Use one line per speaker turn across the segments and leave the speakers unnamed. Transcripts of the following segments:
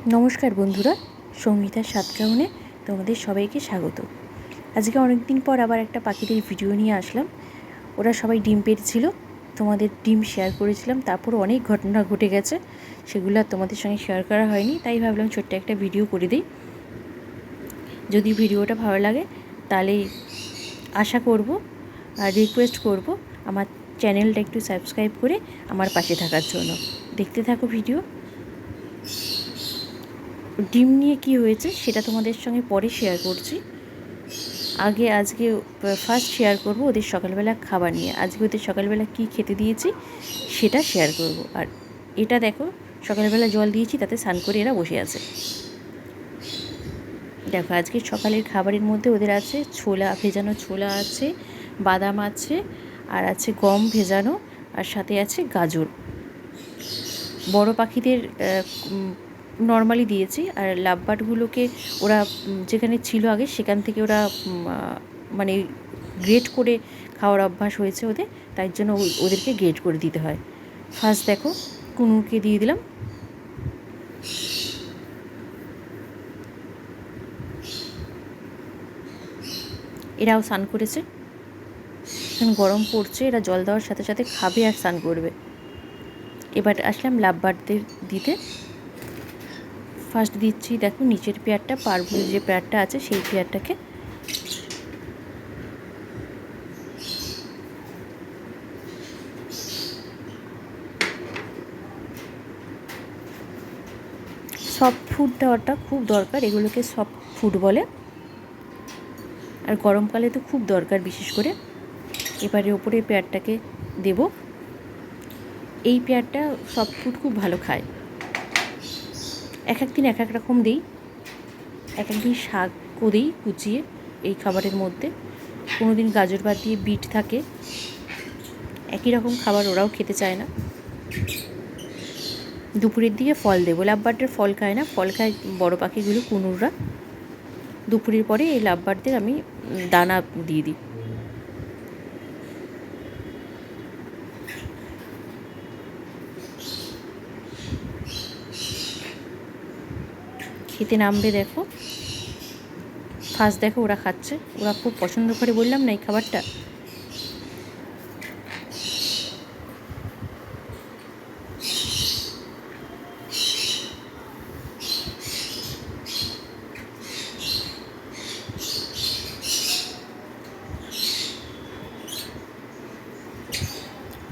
নমস্কার বন্ধুরা, সঙ্গীতার সাতকাহনে তোমাদের সবাইকে স্বাগত। আজকে অনেক দিন পর আবার একটা পাখিদের ভিডিও নিয়ে আসলাম। ওরা সবাই ডিম পেড়েছিল, তোমাদের ডিম শেয়ার করেছিলাম। তারপর অনেক ঘটনা ঘটে গেছে, সেগুলো আর তোমাদের সঙ্গে শেয়ার করা হয়নি, তাই ভাবলাম ছোট্ট একটা ভিডিও করে দিই। যদি ভিডিওটা ভালো লাগে তাহলে আশা করব আর রিকোয়েস্ট করব আমার চ্যানেলটা একটু সাবস্ক্রাইব করে আমার পাশে থাকার জন্য। দেখতে থাকো ভিডিও। ডিম নিয়ে কি হয়েছে সেটা তোমাদের সঙ্গে পরে শেয়ার করছি। আজকে ফার্স্ট শেয়ার করব ওদের সকালবেলা খাবার নিয়ে। আজকে ওদের সকালবেলা কি খেতে দিয়েছি সেটা শেয়ার করব। আর এটা দেখো, সকালবেলা জল দিয়েছি, তাতে স্নান করে এরা বসে আছে। দেখো, আজকে সকালের খাবারের মধ্যে ওদের আছে ভেজানো ছোলা আছে, বাদাম আছে, আর আছে গম ভেজানো, আর সাথে আছে গাজর। বড় পাখিদের নর্মালি দিয়েছি, আর লাভবার্ডগুলোকে ওরা যেখানে ছিল আগে সেখান থেকে ওরা মানে গ্রেট করে খাওয়ার অভ্যাস হয়েছে ওদের, তাই জন্য ওদেরকে গ্রেট করে দিতে হয়। ফার্স্ট দেখো, কুনুরকে দিয়ে দিলাম। এরাও স্নান করেছে, এখন গরম পড়ছে, এরা জল দেওয়ার সাথে সাথে খাবে আর স্নান করবে। এবার আসলাম লাভবার্ডদের দিতে। ফার্স্ট দিচ্ছি দেখো নিচের পেয়ারটা, পারগুলো যে পেয়ারটা আছে সেই পেয়ারটাকে। সফট ফুড দেওয়াটা খুব দরকার, এগুলোকে সফট ফুড বলে, আর গরমকালে তো খুব দরকার বিশেষ করে। এবারে ওপরে পেয়ারটাকে দেব। এই পেয়ারটা সফট ফুড খুব ভালো খায়। এক এক দিন এক এক রকম দিই, এক একদিন শাকও দিই কুচিয়ে এই খাবারের মধ্যে, কোনো দিন গাজর বাদ দিয়ে বিট থাকে। একই রকম খাবার ওরাও খেতে চায় না। দুপুরের দিকে ফল দেবো। লাভবার্ডের ফল খায় না, ফল খায় বড় পাখিগুলো, কুনুররা। দুপুরের পরে এই লাভবার্ডদের আমি দানা দিয়ে দিই। খেতে নামবে দেখো। ফার্স্ট দেখো ওরা খাচ্ছে, ওরা খুব পছন্দ করে, বললাম না এই খাবারটা।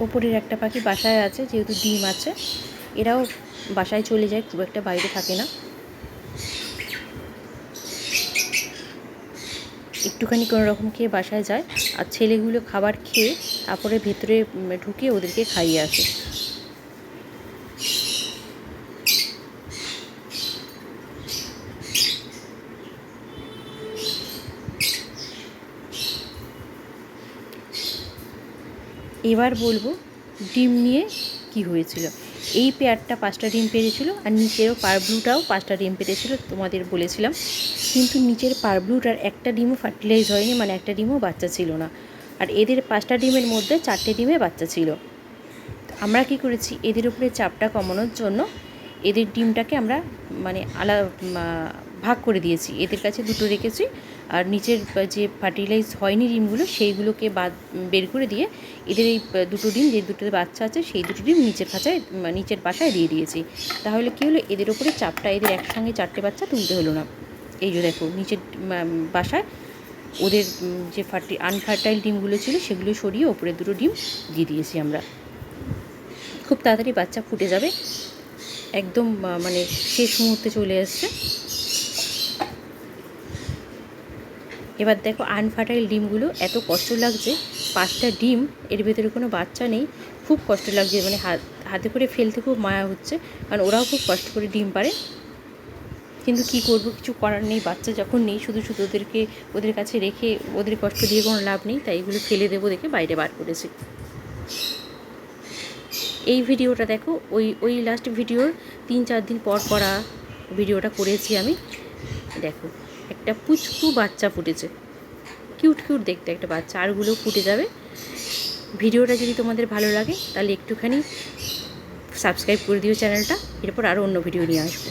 ওপরের একটা পাখি বাসায় আছে, যেহেতু ডিম আছে এরাও বাসায় চলে যায়, খুব একটা বাইরে থাকে না। একটুখানি কোনো রকম খেয়ে বাসায় যায়, আর ছেলেগুলো খাবার খেয়ে তারপরে ভেতরে ঢুকে ওদেরকে খাইয়ে আসে। এবার বলবো ডিম নিয়ে কি হয়েছিল। এই পেয়ারটা 5টা ডিম পেড়েছিল, আর নিচেরও পারব্লুটাও 5টা ডিম পেড়েছিল, তোমাদের বলেছিলাম। কিন্তু নিচের পারব্লুটার একটা ডিমও ফার্টিলাইজ হয়নি, মানে একটা ডিমও বাচ্চা ছিল না। আর এদের 5টা ডিমের মধ্যে 4টে ডিমে বাচ্চা ছিল। আমরা কি করেছি, এদের উপরে চাপটা কমানোর জন্য এদের ডিমটাকে আমরা মানে ভাগ করে দিয়েছি। এদের কাছে 2টো রেখেছি, আর নিচের যে ফার্টিলাইজ হয়নি ডিমগুলো সেইগুলোকে বের করে দিয়ে এদের এই 2টো ডিম, যে 2টোতে বাচ্চা আছে সেই 2টো ডিম নিচের বাসায় দিয়ে দিয়েছি। তাহলে কী হলো, এদের ওপরে চাপটা, এদের একসঙ্গে 4টে বাচ্চা তুলতে হলো না। এই যে দেখো, নিচের বাসায় ওদের যে আনফার্টাইল ডিমগুলো ছিল সেগুলো সরিয়ে ওপরে 2টো ডিম দিয়ে দিয়েছি আমরা। খুব তাড়াতাড়ি বাচ্চা ফুটে যাবে, একদম মানে শেষ মুহূর্তে চলে এসছে। এবার দেখো, আনফার্টাইল ডিমগুলো এত কষ্ট লাগছে, 5টা ডিম, এর ভেতরে কোনো বাচ্চা নেই, খুব কষ্ট লাগছে, মানে হাতে করে ফেলতে খুব মায়া হচ্ছে, কারণ ওরাও খুব কষ্ট করে ডিম পারে। কিন্তু কি করব, কিছু করার নেই, বাচ্চা যখন নেই শুধু ওদের কাছে রেখে ওদের কষ্ট দিয়ে কোনো লাভ নেই, তাই এগুলো ফেলে দেবো দেখে বাইরে বার করেছি। এই ভিডিওটা দেখো, ওই লাস্ট ভিডিওর 3-4 দিন পর করা ভিডিওটা করেছি আমি। দেখো, একটা পুচকু বাচ্চা ফুটেছে, কিউট দেখতে একটা বাচ্চা, আরগুলো ফুটে যাবে। ভিডিওটা যদি তোমাদের ভালো লাগে তাহলে একটুখানি সাবস্ক্রাইব করে দিও চ্যানেলটা, এরপর আরও অন্য ভিডিও নিয়ে আসবো।